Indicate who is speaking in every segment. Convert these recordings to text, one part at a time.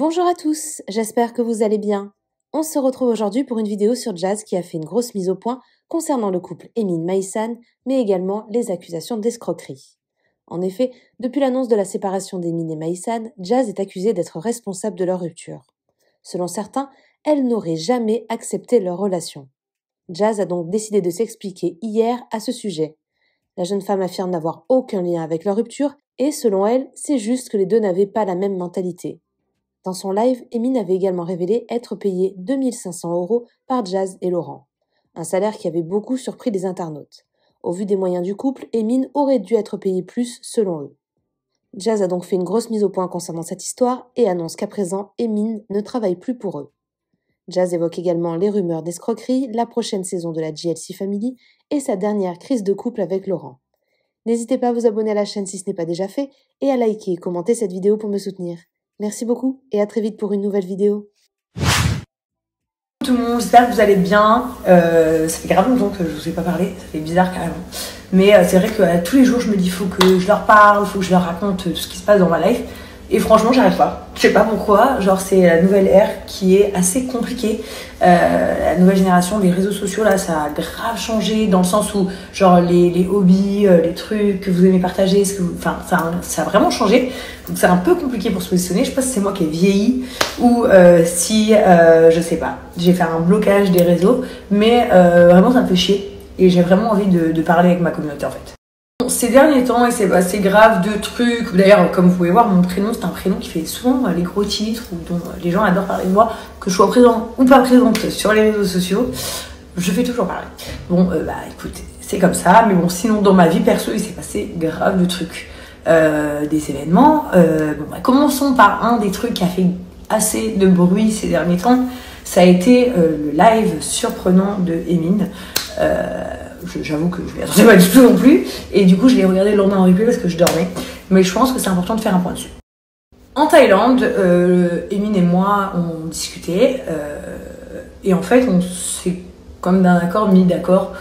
Speaker 1: Bonjour à tous, j'espère que vous allez bien. On se retrouve aujourd'hui pour une vidéo sur Jazz qui a fait une grosse mise au point concernant le couple Emin-Maïsan, mais également les accusations d'escroquerie. En effet, depuis l'annonce de la séparation d'Emin et Maïsan, Jazz est accusée d'être responsable de leur rupture. Selon certains, elle n'aurait jamais accepté leur relation. Jazz a donc décidé de s'expliquer hier à ce sujet. La jeune femme affirme n'avoir aucun lien avec leur rupture et, selon elle, c'est juste que les deux n'avaient pas la même mentalité. Dans son live, Emin avait également révélé être payé 2500 € par Jazz et Laurent. Un salaire qui avait beaucoup surpris les internautes. Au vu des moyens du couple, Emin aurait dû être payé plus selon eux. Jazz a donc fait une grosse mise au point concernant cette histoire et annonce qu'à présent, Emin ne travaille plus pour eux. Jazz évoque également les rumeurs d'escroquerie, la prochaine saison de la JLC Family et sa dernière crise de couple avec Laurent. N'hésitez pas à vous abonner à la chaîne si ce n'est pas déjà fait et à liker et commenter cette vidéo pour me soutenir. Merci beaucoup et à très vite pour une nouvelle vidéo.
Speaker 2: Tout le monde, j'espère que vous allez bien. Ça fait grave longtemps que je vous ai pas parlé, ça fait bizarre carrément. Mais c'est vrai que tous les jours je me dis faut que je leur parle, faut que je leur raconte tout ce qui se passe dans ma life. Et franchement j'arrive pas. Je sais pas pourquoi, genre c'est la nouvelle ère qui est assez compliquée. La nouvelle génération, les réseaux sociaux là ça a grave changé dans le sens où genre les hobbies, les trucs que vous aimez partager, enfin ça a vraiment changé. Donc c'est un peu compliqué pour se positionner. Je sais pas si c'est moi qui ai vieilli ou si je sais pas, j'ai fait un blocage des réseaux, mais vraiment ça me fait chier et j'ai vraiment envie de parler avec ma communauté en fait. Ces derniers temps, il s'est passé grave de trucs. D'ailleurs, comme vous pouvez voir, mon prénom, c'est un prénom qui fait souvent les gros titres ou dont les gens adorent parler de moi, que je sois présente ou pas présente sur les réseaux sociaux. Je fais toujours parler. Bon, écoute, c'est comme ça. Mais bon, sinon, dans ma vie perso, il s'est passé grave de trucs. Des événements. Commençons par un des trucs qui a fait assez de bruit ces derniers temps. Ça a été le live surprenant de Emin. J'avoue que je m'y attendais pas du tout non plus. Et du coup, je l'ai regardé le lendemain en replay parce que je dormais. Mais je pense que c'est important de faire un point dessus. En Thaïlande, Emin et moi, on discutait. Et en fait, on s'est comme d'un accord mis d'accord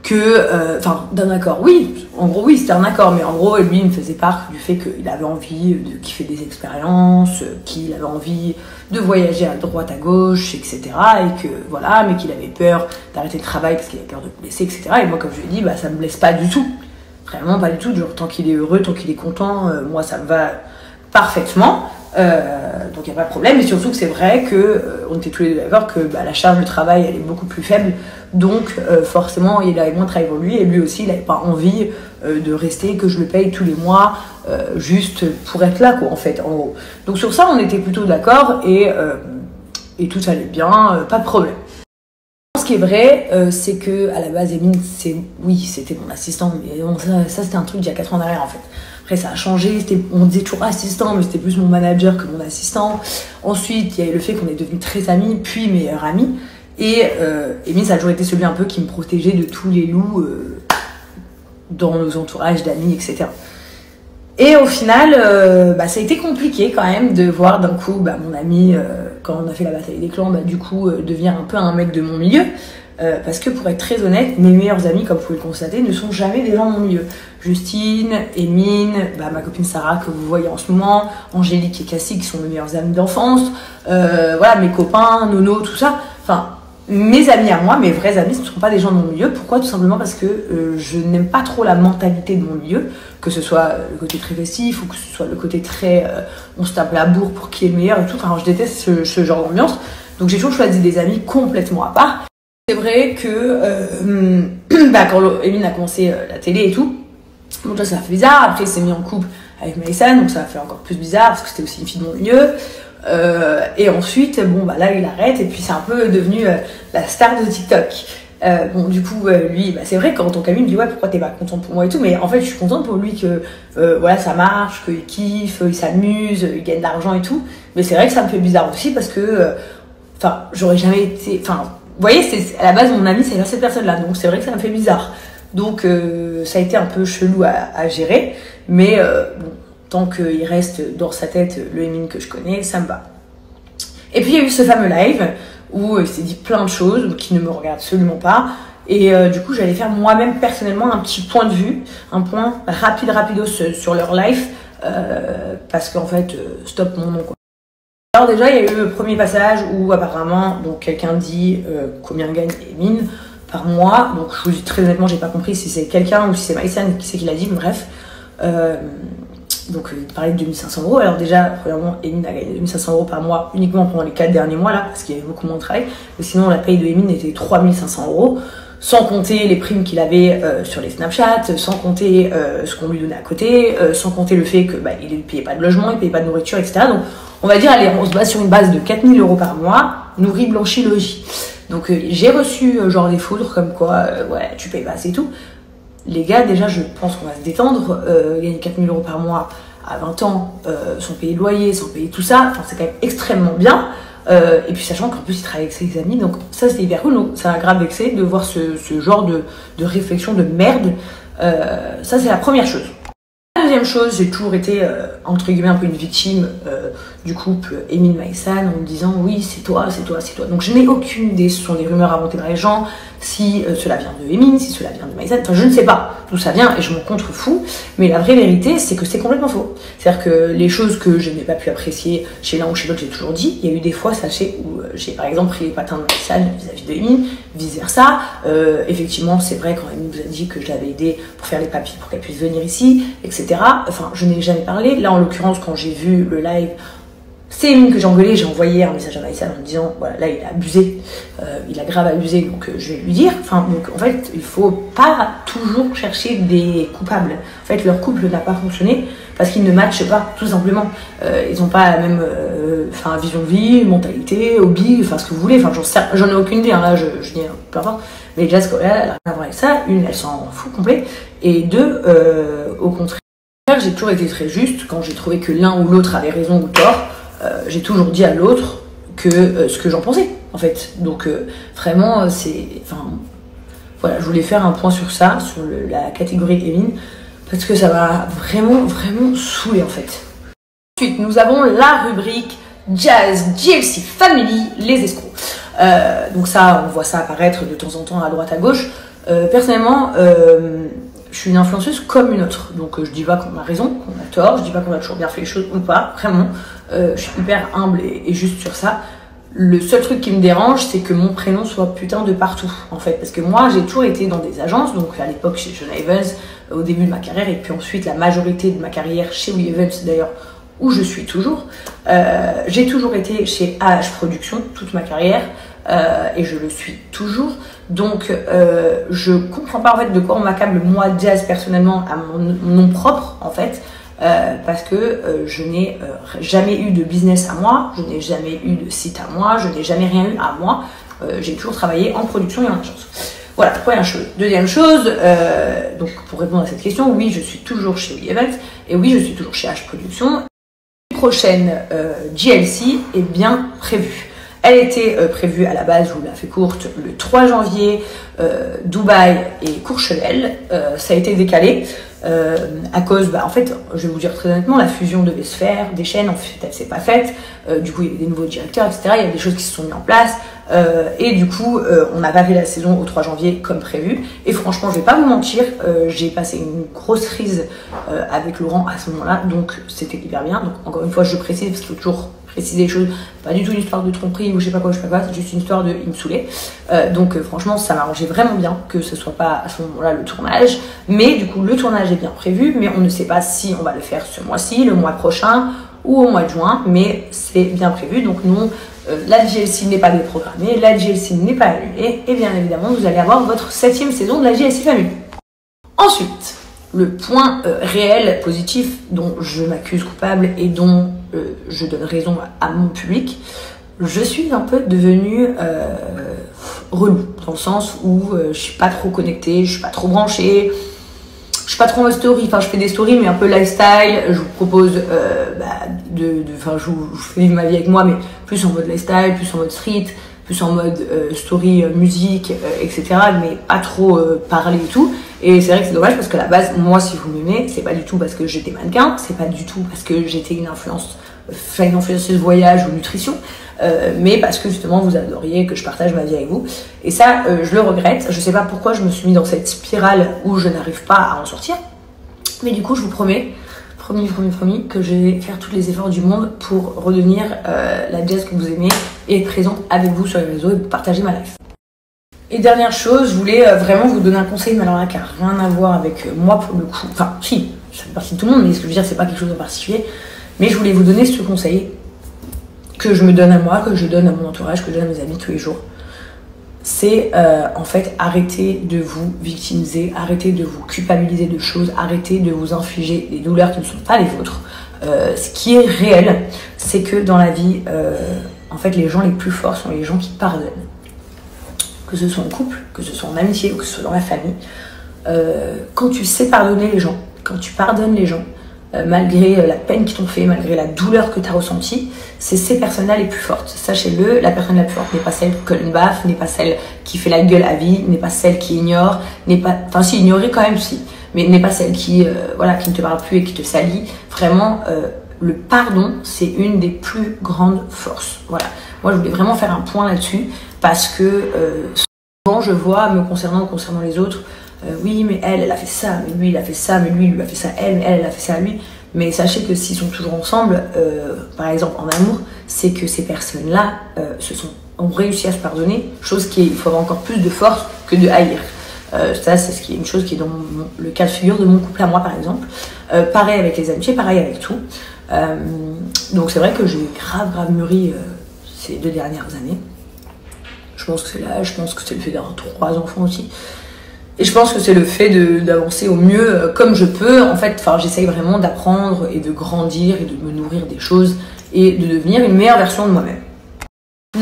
Speaker 2: que... Enfin, d'un accord, oui. En gros, oui, c'était un accord. Mais en gros, lui, il me faisait part du fait qu'il avait envie de kiffer des expériences, qu'il avait envie de voyager à droite, à gauche, etc. Et que, voilà, mais qu'il avait peur d'arrêter le travail parce qu'il avait peur de me blesser, etc. Et moi, comme je lui ai dit, ça me blesse pas du tout. Vraiment pas du tout. Genre, tant qu'il est heureux, tant qu'il est content, moi, ça me va parfaitement. Donc, il n'y a pas de problème. Et surtout que c'est vrai qu'on était tous les deux d'accord que la charge de travail, elle est beaucoup plus faible. Donc, forcément, il avait moins de travail pour lui. Et lui aussi, il n'avait pas envie de rester, que je le paye tous les mois, juste pour être là, quoi, en fait, en gros. Donc, sur ça, on était plutôt d'accord et tout allait bien, pas de problème. Ce qui est vrai, c'est que à la base, Emin, oui, c'était mon assistant, mais ça c'était un truc d'il y a 4 ans derrière, en fait. Après, ça a changé, on disait toujours assistant, mais c'était plus mon manager que mon assistant. Ensuite, il y a eu le fait qu'on est devenus très amis, puis meilleurs amis. Et Emin, ça a toujours été celui un peu qui me protégeait de tous les loups dans nos entourages d'amis, etc. Et au final, ça a été compliqué quand même de voir d'un coup mon ami, quand on a fait la bataille des clans, du coup devenir un peu un mec de mon milieu. Parce que pour être très honnête, mes meilleurs amis, comme vous pouvez le constater, ne sont jamais des gens de mon milieu. Justine, Emin, ma copine Sarah que vous voyez en ce moment, Angélique et Cassie qui sont mes meilleurs amis d'enfance, voilà, mes copains, Nono, tout ça. Enfin, mes amis à moi, mes vrais amis, ce ne sont pas des gens de mon milieu. Pourquoi? Tout simplement parce que je n'aime pas trop la mentalité de mon milieu, que ce soit le côté très festif ou que ce soit le côté très on se tape la bourre pour qui est le meilleur et tout. Enfin, je déteste ce genre d'ambiance. Donc j'ai toujours choisi des amis complètement à part. C'est vrai que quand Emin a commencé la télé et tout, donc là ça a fait bizarre. Après il s'est mis en couple avec Maïsan, donc ça a fait encore plus bizarre parce que c'était aussi une fille de mon milieu. Et ensuite, là il arrête et puis c'est un peu devenu la star de TikTok. Du coup, lui, c'est vrai quand ton Camille me dit ouais pourquoi t'es pas contente pour moi et tout, mais en fait je suis contente pour lui que voilà ça marche, qu'il kiffe, il s'amuse, il gagne de l'argent et tout. Mais c'est vrai que ça me fait bizarre aussi parce que, j'aurais jamais été, vous voyez, à la base mon ami c'est cette personne-là, donc c'est vrai que ça me fait bizarre. Donc ça a été un peu chelou à gérer, mais tant qu'il reste dans sa tête le Emin que je connais, ça me va. Et puis il y a eu ce fameux live où il s'est dit plein de choses qui ne me regardent absolument pas. Et du coup, j'allais faire moi-même personnellement un petit point de vue, un point rapidos sur leur life, parce qu'en fait, stop mon nom, quoi. Alors déjà, il y a eu le premier passage où apparemment, donc quelqu'un dit combien gagne Emin par mois. Donc je vous dis très honnêtement, j'ai pas compris si c'est quelqu'un ou si c'est Maïsan qui c'est qui l'a dit, mais bref. Donc il parlait de 2500 €. Alors déjà, premièrement, Emin a gagné 2500 € par mois uniquement pendant les 4 derniers mois là, parce qu'il y avait beaucoup moins de travail. Mais sinon, la paye de Emin était 3500 €, sans compter les primes qu'il avait sur les Snapchat, sans compter ce qu'on lui donnait à côté, sans compter le fait que il ne payait pas de logement, il ne payait pas de nourriture, etc. Donc on va dire, allez, on se base sur une base de 4000 € par mois, nourri, blanchi, logis. Donc j'ai reçu genre des foudres comme quoi, ouais, tu payes pas assez et tout. Les gars, déjà, je pense qu'on va se détendre. Gagner 4000 € par mois à 20 ans, sans payer de loyer, sans payer tout ça, c'est quand même extrêmement bien. Et puis sachant qu'en plus il travaille avec ses amis, donc ça c'était hyper cool. Donc ça m'a grave vexé de voir ce genre de réflexion de merde. Ça c'est la première chose. La deuxième chose, j'ai toujours été entre guillemets un peu une victime du couple Emin Maïsan, en me disant oui c'est toi, c'est toi, c'est toi. Donc je n'ai aucune idée, ce sont des rumeurs inventées par les gens, si cela vient de Emin, si cela vient de Maïsan, enfin je ne sais pas d'où ça vient et je m'en contrefous, mais la vraie vérité c'est que c'est complètement faux. C'est-à-dire que les choses que je n'ai pas pu apprécier chez l'un ou chez l'autre, j'ai toujours dit. Il y a eu des fois, sachez, où j'ai par exemple pris les patins de Maïsan vis-à-vis de Emin, vice versa. Effectivement c'est vrai quand Emin vous a dit que je l'avais aidé pour faire les papiers pour qu'elle puisse venir ici, etc. Enfin je n'ai jamais parlé. Là en l'occurrence quand j'ai vu le live, c'est Emin que j'ai engueulé, j'ai envoyé un message à Maïsan en me disant voilà là il a abusé, il a grave abusé, donc je vais lui dire. Enfin donc en fait il faut pas toujours chercher des coupables. En fait leur couple n'a pas fonctionné parce qu'ils ne matchent pas tout simplement. Ils n'ont pas la même vision de vie, mentalité, hobby, enfin ce que vous voulez. Enfin j'en ai aucune idée, hein, là je dis peu importe. Mais déjà elle a rien à voir avec ça. Une, elle s'en fout complet, et deux, au contraire, j'ai toujours été très juste. Quand j'ai trouvé que l'un ou l'autre avait raison ou tort, j'ai toujours dit à l'autre que ce que j'en pensais en fait. Donc vraiment voilà, je voulais faire un point sur ça, sur la catégorie Emin, parce que ça m'a vraiment saoulé en fait. Ensuite nous avons la rubrique Jazz JLC Family, les escrocs. Donc ça, on voit ça apparaître de temps en temps à droite à gauche. Personnellement, je suis une influenceuse comme une autre, donc je dis pas qu'on a raison, qu'on a tort, je dis pas qu'on a toujours bien fait les choses ou pas, vraiment. Je suis hyper humble et juste sur ça. Le seul truc qui me dérange, c'est que mon prénom soit putain de partout, en fait, parce que moi j'ai toujours été dans des agences, donc à l'époque chez Jonah Evans, au début de ma carrière, et puis ensuite la majorité de ma carrière chez We Evans d'ailleurs, où je suis toujours. J'ai toujours été chez AH Productions toute ma carrière, et je le suis toujours. Donc je comprends pas en fait de quoi on m'accable moi Jazz personnellement à mon nom propre en fait, parce que je n'ai jamais eu de business à moi, je n'ai jamais eu de site à moi, je n'ai jamais rien eu à moi. J'ai toujours travaillé en production et en agence. Voilà, première chose. Deuxième chose, donc pour répondre à cette question, oui je suis toujours chez We Events et oui je suis toujours chez H Productions. La prochaine JLC est bien prévue. Elle était prévue à la base, je vous la fais courte, le 3 janvier, Dubaï et Courchevel. Ça a été décalé à cause, en fait, je vais vous dire très honnêtement, la fusion devait se faire, des chaînes, en fait, elle s'est pas faite. Du coup, il y avait des nouveaux directeurs, etc. Il y a des choses qui se sont mises en place. Et du coup, on n'a pas fait la saison au 3 janvier comme prévu. Et franchement, je vais pas vous mentir, j'ai passé une grosse crise avec Laurent à ce moment-là. Donc, c'était hyper bien. Donc, encore une fois, je précise parce qu'il faut toujours préciser les choses, pas du tout une histoire de tromperie ou je sais pas quoi, c'est juste une histoire de il me saoulait. Donc franchement ça m'arrangeait vraiment bien que ce soit pas à ce moment-là le tournage, mais du coup le tournage est bien prévu, mais on ne sait pas si on va le faire ce mois-ci, le mois prochain ou au mois de juin, mais c'est bien prévu. Donc non, la JLC n'est pas déprogrammée, la JLC n'est pas annulée, et bien évidemment vous allez avoir votre 7e saison de la JLC Family. Ensuite, le point réel, positif, dont je m'accuse coupable et dont je donne raison à mon public, je suis un peu devenue relou, dans le sens où je suis pas trop connectée, je suis pas trop branchée, je suis pas trop en story, enfin je fais des stories mais un peu lifestyle, je vous propose, je vous fais vivre ma vie avec moi, mais plus en mode lifestyle, plus en mode street, plus en mode story, musique, etc. Mais pas trop parler et tout. Et c'est vrai que c'est dommage parce que à la base, moi, si vous m'aimez, c'est pas du tout parce que j'étais mannequin, c'est pas du tout parce que j'étais une influenceuse voyage ou nutrition, mais parce que justement vous adoriez que je partage ma vie avec vous. Et ça, je le regrette. Je sais pas pourquoi je me suis mis dans cette spirale où je n'arrive pas à en sortir. Mais du coup, je vous promets promis que je vais faire tous les efforts du monde pour redevenir la Jazz que vous aimez et être présente avec vous sur les réseaux et partager ma life. Et dernière chose, je voulais vraiment vous donner un conseil, mais alors là, qui n'a rien à voir avec moi pour le coup. Enfin, si, ça fait partie de tout le monde, mais ce que je veux dire, c'est pas quelque chose en particulier. Mais je voulais vous donner ce conseil que je me donne à moi, que je donne à mon entourage, que je donne à mes amis tous les jours. C'est en fait arrêter de vous victimiser, arrêter de vous culpabiliser de choses, arrêter de vous infliger des douleurs qui ne sont pas les vôtres. Ce qui est réel, c'est que dans la vie, en fait, les gens les plus forts sont les gens qui pardonnent. Que ce soit en couple, que ce soit en amitié ou que ce soit dans la famille. Quand tu sais pardonner les gens, quand tu pardonnes les gens, malgré la peine qu'ils t'ont fait, malgré la douleur que tu as ressentie, c'est ces personnes-là les plus fortes. Sachez-le, la personne la plus forte n'est pas celle qui colle une baffe, n'est pas celle qui fait la gueule à vie, n'est pas celle qui ignore, n'est pas... Enfin si, ignorer quand même, si. Mais n'est pas celle qui, qui ne te parle plus et qui te salit. Vraiment, le pardon, c'est une des plus grandes forces. Voilà. Moi, je voulais vraiment faire un point là-dessus parce que souvent, je vois, me concernant les autres, oui, mais elle a fait ça, mais lui, il a fait ça, mais lui a fait ça à elle, mais elle a fait ça à lui. Mais sachez que s'ils sont toujours ensemble, par exemple en amour, c'est que ces personnes-là ont réussi à se pardonner, chose qui il faut avoir encore plus de force que de haïr. Ça, c'est une chose qui est dans le cas de figure de mon couple à moi, par exemple. Pareil avec les amitiés, pareil avec tout. Donc c'est vrai que j'ai grave mûri ces 2 dernières années. Je pense que c'est l'âge, je pense que c'est le fait d'avoir 3 enfants aussi. Et je pense que c'est le fait d'avancer au mieux comme je peux. En fait, j'essaye vraiment d'apprendre et de grandir et de me nourrir des choses et de devenir une meilleure version de moi-même.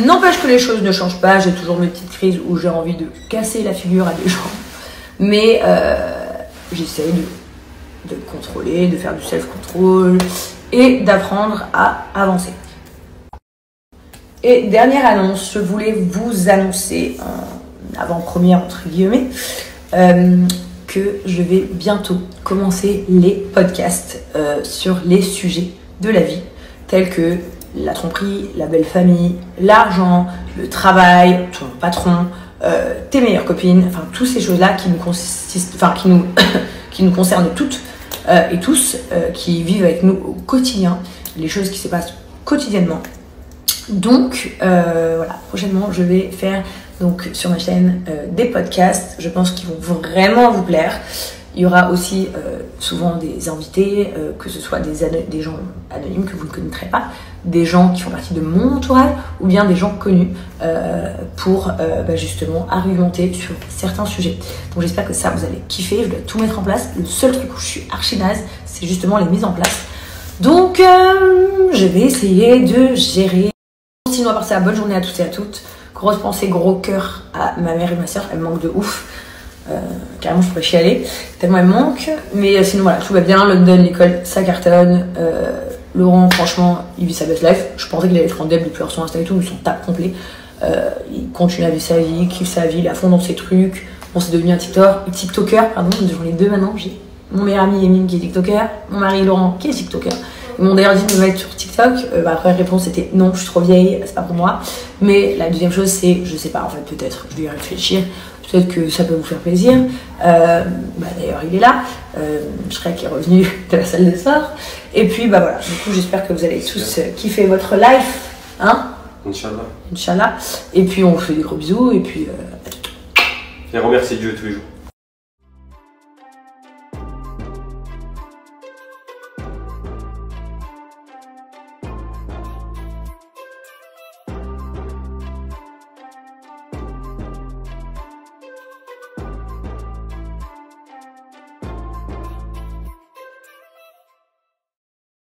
Speaker 2: N'empêche que les choses ne changent pas, j'ai toujours mes petites crises où j'ai envie de casser la figure à des gens. Mais j'essaye de contrôler, de faire du self-control et d'apprendre à avancer. Et dernière annonce, je voulais vous annoncer en avant-première entre guillemets que je vais bientôt commencer les podcasts sur les sujets de la vie tels que la tromperie, la belle famille, l'argent, le travail, ton patron, tes meilleures copines, enfin toutes ces choses-là qui nous concernent toutes et tous, qui vivent avec nous au quotidien, les choses qui se passent quotidiennement. Donc voilà, prochainement je vais faire donc sur ma chaîne des podcasts, je pense qu'ils vont vraiment vous plaire. Il y aura aussi souvent des invités, que ce soit des gens anonymes que vous ne connaîtrez pas, des gens qui font partie de mon entourage ou bien des gens connus pour justement argumenter sur certains sujets. Donc j'espère que ça vous allez kiffer, je dois tout mettre en place. Le seul truc où je suis archi naze, c'est justement les mises en place. Donc je vais essayer de gérer. Sinon à part ça, bonne journée à tous et à toutes. Grosse pensée, gros cœur à ma mère et ma soeur, elles me manquent de ouf. Carrément je pourrais chialer tellement elle me manque, mais sinon voilà, tout va bien. London, l'école, ça cartonne. Laurent, franchement, il vit sa best life. Je pensais qu'il allait être en deb depuis son Insta et tout, mais son tap complet. Il continue à vivre sa vie, il kiffe sa vie, il est à fond dans ses trucs. Bon, c'est devenu un TikToker, pardon, j'en ai 2 maintenant. J'ai mon meilleur ami Emine qui est TikToker, mon mari Laurent qui est TikToker. Ils m'ont d'ailleurs dit de me mettre sur TikTok. Ma première réponse était non, je suis trop vieille, c'est pas pour moi. Mais la deuxième chose, c'est, je sais pas, en fait, peut-être, je vais y réfléchir. Peut-être que ça peut vous faire plaisir. D'ailleurs, il est là. Shrek est revenu de la salle de sport. Et puis, voilà. Du coup, j'espère que vous allez tous kiffer votre life. Hein?
Speaker 3: Inch'Allah.
Speaker 2: Inch'Allah. Et puis, on vous fait des gros bisous. Et puis, à tout.
Speaker 3: Et remercier Dieu tous les jours.